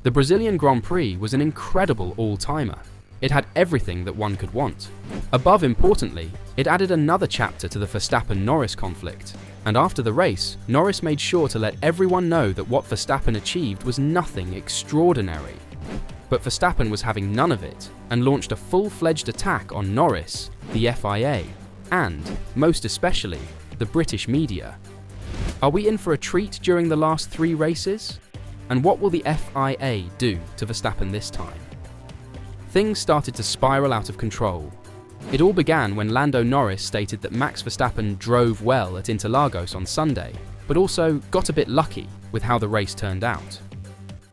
The Brazilian Grand Prix was an incredible all-timer. It had everything that one could want. Above importantly, it added another chapter to the Verstappen-Norris conflict. And after the race, Norris made sure to let everyone know that what Verstappen achieved was nothing extraordinary. But Verstappen was having none of it and launched a full-fledged attack on Norris, the FIA, and, most especially, the British media. Are we in for a treat during the last 3 races? And what will the FIA do to Verstappen this time? Things started to spiral out of control. It all began when Lando Norris stated that Max Verstappen drove well at Interlagos on Sunday, but also got a bit lucky with how the race turned out.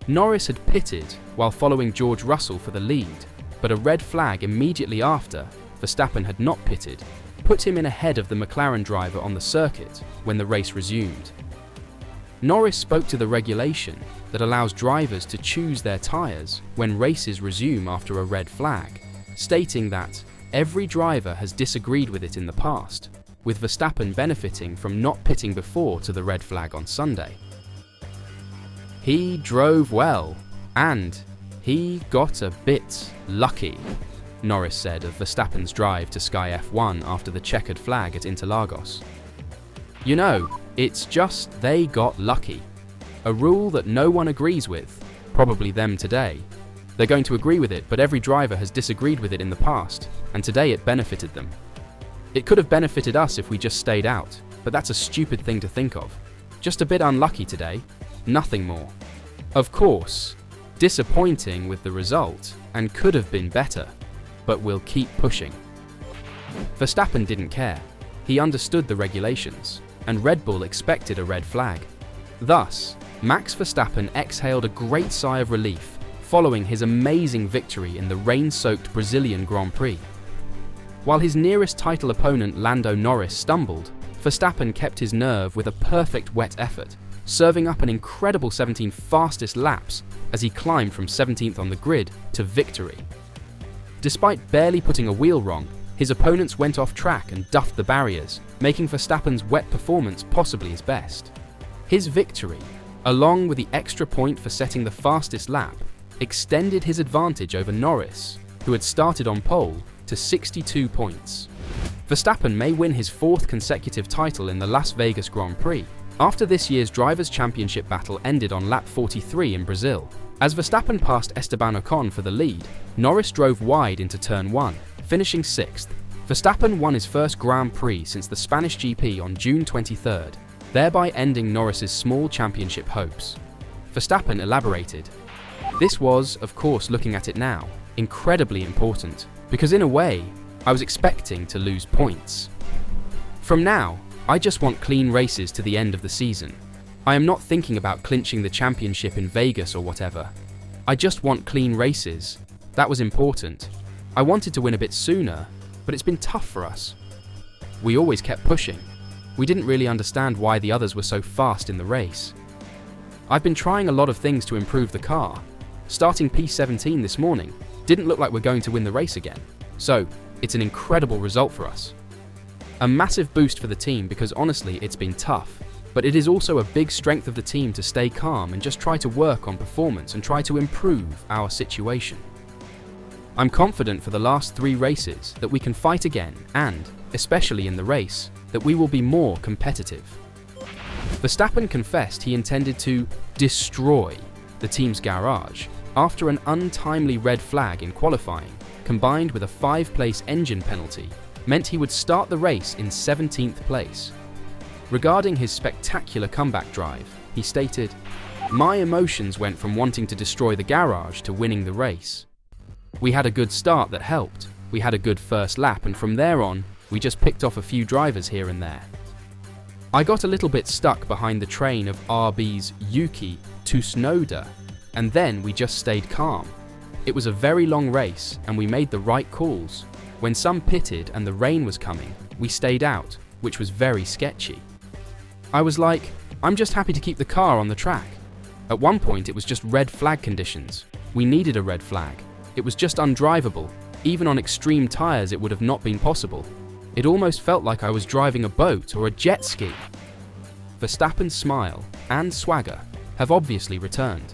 Norris had pitted while following George Russell for the lead, but a red flag immediately after Verstappen had not pitted put him in ahead of the McLaren driver on the circuit when the race resumed. Norris spoke to the regulation that allows drivers to choose their tyres when races resume after a red flag, stating that every driver has disagreed with it in the past, with Verstappen benefiting from not pitting before to the red flag on Sunday. He drove well, and he got a bit lucky, Norris said of Verstappen's drive to Sky F1 after the checkered flag at Interlagos. You know, it's just they got lucky. A rule that no one agrees with, probably them today. They're going to agree with it, but every driver has disagreed with it in the past, and today it benefited them. It could have benefited us if we just stayed out, but that's a stupid thing to think of. Just a bit unlucky today, nothing more. Of course, disappointing with the result, and could have been better, but we'll keep pushing. Verstappen didn't care. He understood the regulations, and Red Bull expected a red flag. Thus, Max Verstappen exhaled a great sigh of relief following his amazing victory in the rain-soaked Brazilian Grand Prix. While his nearest title opponent Lando Norris stumbled, Verstappen kept his nerve with a perfect wet effort, serving up an incredible 17 fastest laps as he climbed from 17th on the grid to victory. Despite barely putting a wheel wrong, his opponents went off track and duffed the barriers, making Verstappen's wet performance possibly his best. His victory, along with the extra point for setting the fastest lap, extended his advantage over Norris, who had started on pole, to 62 points. Verstappen may win his 4th consecutive title in the Las Vegas Grand Prix, after this year's Drivers' Championship battle ended on lap 43 in Brazil. As Verstappen passed Esteban Ocon for the lead, Norris drove wide into turn 1, finishing 6th. Verstappen won his first Grand Prix since the Spanish GP on June 23rd, thereby ending Norris's small championship hopes. Verstappen elaborated, "This was, of course looking at it now, incredibly important, because in a way, I was expecting to lose points. From now, I just want clean races to the end of the season. I am not thinking about clinching the championship in Vegas or whatever. I just want clean races. That was important. I wanted to win a bit sooner, but it's been tough for us. We always kept pushing. We didn't really understand why the others were so fast in the race. I've been trying a lot of things to improve the car. Starting P17 this morning didn't look like we're going to win the race again. So, it's an incredible result for us. A massive boost for the team because honestly it's been tough, but it is also a big strength of the team to stay calm and just try to work on performance and try to improve our situation. I'm confident for the last 3 races that we can fight again and, especially in the race, that we will be more competitive." Verstappen confessed he intended to destroy the team's garage after an untimely red flag in qualifying, combined with a 5-place engine penalty, meant he would start the race in 17th place. Regarding his spectacular comeback drive, he stated, "My emotions went from wanting to destroy the garage to winning the race. We had a good start that helped. We had a good first lap, and from there on, we just picked off a few drivers here and there. I got a little bit stuck behind the train of RB's Yuki Tsunoda, and then we just stayed calm. It was a very long race, and we made the right calls. When some pitted and the rain was coming, we stayed out, which was very sketchy. I was like, I'm just happy to keep the car on the track. At one point, it was just red flag conditions. We needed a red flag. It was just undrivable. Even on extreme tyres, it would have not been possible. It almost felt like I was driving a boat or a jet ski." Verstappen's smile and swagger have obviously returned.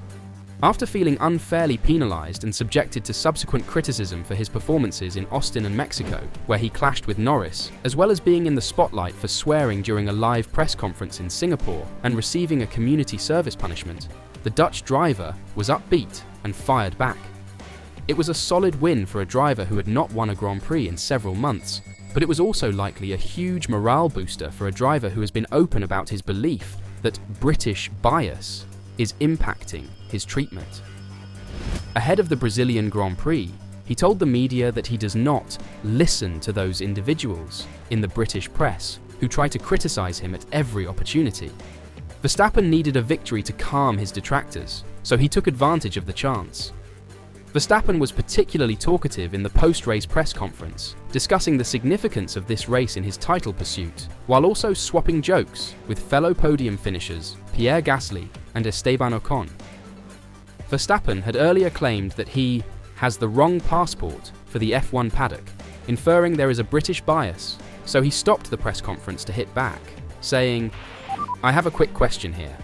After feeling unfairly penalised and subjected to subsequent criticism for his performances in Austin and Mexico, where he clashed with Norris, as well as being in the spotlight for swearing during a live press conference in Singapore and receiving a community service punishment, the Dutch driver was upbeat and fired back. It was a solid win for a driver who had not won a Grand Prix in several months, but it was also likely a huge morale booster for a driver who has been open about his belief that British bias is impacting his treatment. Ahead of the Brazilian Grand Prix, he told the media that he does not listen to those individuals in the British press who try to criticise him at every opportunity. Verstappen needed a victory to calm his detractors, so he took advantage of the chance. Verstappen was particularly talkative in the post-race press conference, discussing the significance of this race in his title pursuit, while also swapping jokes with fellow podium finishers Pierre Gasly and Esteban Ocon. Verstappen had earlier claimed that he has the wrong passport for the F1 paddock, inferring there is a British bias, so he stopped the press conference to hit back, saying, "I have a quick question here.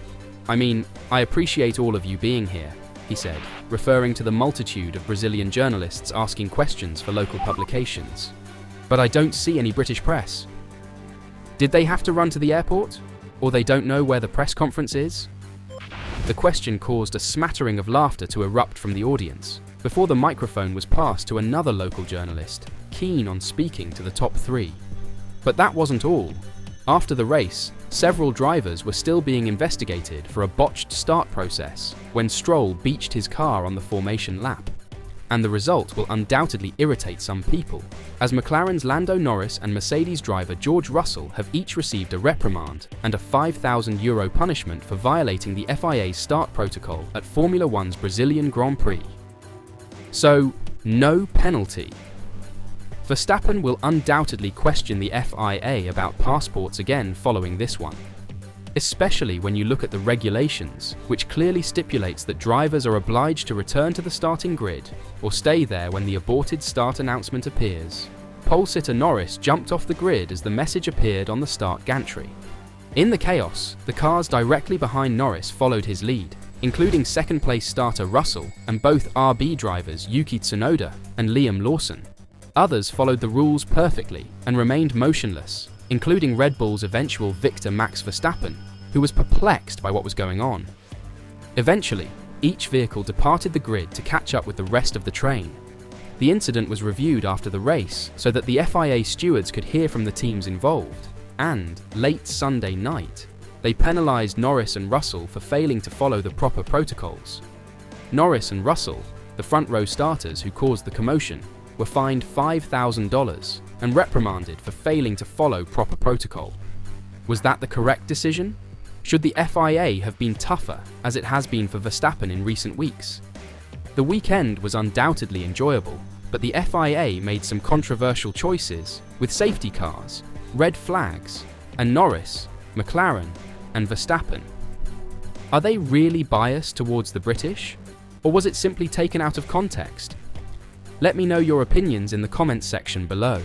I mean, I appreciate all of you being here," he said, referring to the multitude of Brazilian journalists asking questions for local publications. "But I don't see any British press. Did they have to run to the airport? Or they don't know where the press conference is?" The question caused a smattering of laughter to erupt from the audience, before the microphone was passed to another local journalist, keen on speaking to the top three. But that wasn't all. After the race, several drivers were still being investigated for a botched start process when Stroll beached his car on the formation lap. And the result will undoubtedly irritate some people, as McLaren's Lando Norris and Mercedes driver George Russell have each received a reprimand and a €5,000 punishment for violating the FIA's start protocol at Formula One's Brazilian Grand Prix. So, no penalty. Verstappen will undoubtedly question the FIA about passports again following this one, especially when you look at the regulations, which clearly stipulates that drivers are obliged to return to the starting grid or stay there when the aborted start announcement appears. Pole sitter Norris jumped off the grid as the message appeared on the start gantry. In the chaos, the cars directly behind Norris followed his lead, including second-place starter Russell and both RB drivers Yuki Tsunoda and Liam Lawson. Others followed the rules perfectly and remained motionless, including Red Bull's eventual victor Max Verstappen, who was perplexed by what was going on. Eventually, each vehicle departed the grid to catch up with the rest of the train. The incident was reviewed after the race so that the FIA stewards could hear from the teams involved, and, late Sunday night, they penalised Norris and Russell for failing to follow the proper protocols. Norris and Russell, the front row starters who caused the commotion, were fined $5,000 and reprimanded for failing to follow proper protocol. Was that the correct decision? Should the FIA have been tougher, as it has been for Verstappen in recent weeks? The weekend was undoubtedly enjoyable, but the FIA made some controversial choices with safety cars, red flags, and Norris, McLaren, and Verstappen. Are they really biased towards the British? Or was it simply taken out of context? Let me know your opinions in the comments section below.